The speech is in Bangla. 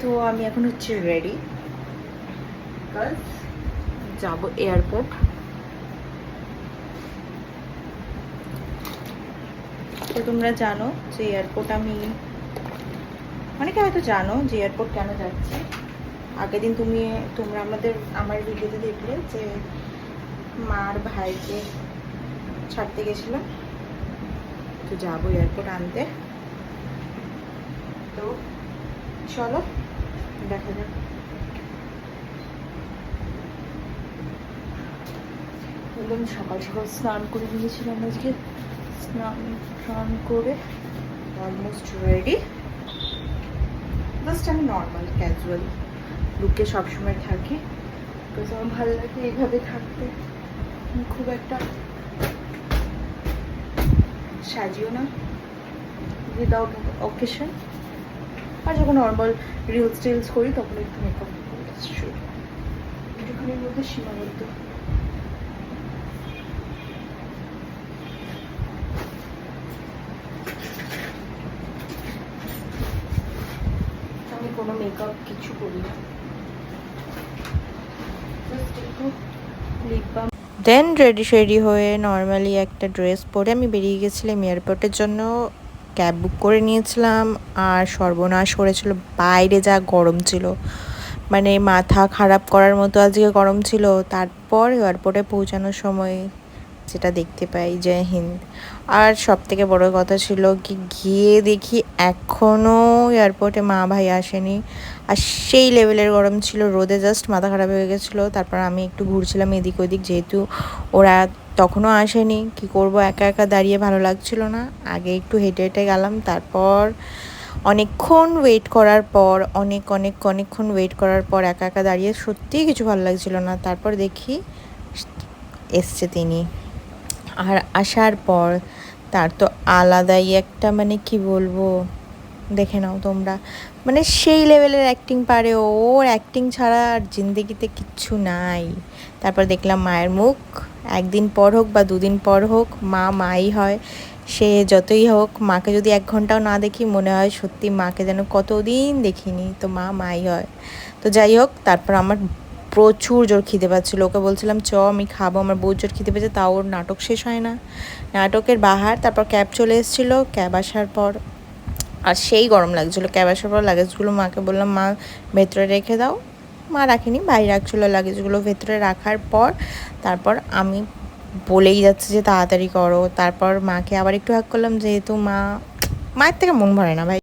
তো আমি এখন হচ্ছে রেডি, যাব এয়ারপোর্ট। তো তোমরা জানো যে এয়ারপোর্ট আমি, অনেকে হয়তো জানো যে এয়ারপোর্ট কেন যাচ্ছে। আগের দিন তোমরা আমার ভিডিওতে দেখলে যে মার ভাইকে ছাড়তে গেছিলাম, তো যাবো এয়ারপোর্ট আনতে। তো চলো দেখা যাক। একদম সকাল সকাল স্নান করে নিয়েছিলাম আজকে, স্নান করে অলমোস্ট রেডি। জাস্ট আমি নর্মাল ক্যাজুয়াল লুকে সবসময় থাকি, বিকজ আমার ভালো লাগে এইভাবে থাকতে। আমি খুব একটা সাজিও না উইদাউট অকেশন, আর যখন নর্মাল রিলস করি তখন একটু মেকআপ করি, একটুখানির মধ্যে সীমাবদ্ধ। আমি কোনো মেকআপ কিছু করি না, জাস্ট একটু লিপ বাম। দেন রেডি হয়ে নর্মালি একটা ড্রেস পরে আমি বেরিয়ে গেছিলাম এয়ারপোর্টের জন্য। ক্যাব বুক করে নিয়েছিলাম, আর সর্বনাশ করেছিল, বাইরে যা গরম ছিল, মানে মাথা খারাপ করার মতো আজকে গরম ছিল। তারপর এয়ারপোর্টে পৌঁছানোর সময় যেটা দেখতে পাই, জয় হিন্দ। আর সব থেকে বড় কথা ছিল কি, গিয়ে দেখি এখনও এয়ারপোর্টে মা ভাই আসেনি, আর সেই লেভেলের গরম ছিল, রোদে জাস্ট মাথা খারাপ হয়ে গেছিলো। তারপর আমি একটু ঘুরছিলাম এদিক ওদিক, যেহেতু ওরা তখনও আসেনি, কি করব, একা একা দাঁড়িয়ে ভালো লাগছিল না। আগে একটু হেঁটে হেঁটে গেলাম, তারপর অনেকক্ষণ ওয়েট করার পর অনেকক্ষণ ওয়েট করার পর একা একা দাঁড়িয়ে সত্যিই কিছু ভালো লাগছিল না। তারপর দেখি এসছে তিনি, আর আসার পর তার তো আলাদাই একটা, মানে কি বলবো, দেখে নাও তোমরা, মানে সেই লেভেলের অ্যাক্টিং পারে। ওর অ্যাক্টিং ছাড়া আর জিন্দেগিতে কিচ্ছু নাই। তারপর দেখলাম মায়ের মুখ, একদিন পর হোক বা দুদিন পর হোক, মা মাই হয়। সে যতই হোক, মাকে যদি 1 ঘন্টাও না দেখি মনে হয় সত্যি মাকে যেন কতদিন দেখিনি। তো মা মাই হয়। তো যাই হোক, তারপর আমার প্রচুর জোর খিদে পাচ্ছিলো, ওকে বলছিলাম চ আমি খাবো, আমার বহুত জোর খিদে পেয়েছে। তাও ওর নাটক শেষ হয় না, নাটকের বাহার। তারপর ক্যাব চলে এসেছিলো, ক্যাব আসার পর আর সেই গরম লাগছিলো। ক্যাব আসার পর লাগেজগুলো মাকে বললাম মা ভেতরে রেখে দাও, মা রাখেনি, বাইরে রাখছিলো লাগেজগুলো। ভেতরে রাখার পর তারপর আমি বলেই যাচ্ছে যে তাড়াতাড়ি করো। তারপর মাকে আবার একটু হাক করলাম, যেহেতু মায়ের থেকে মন ভরে না ভাই।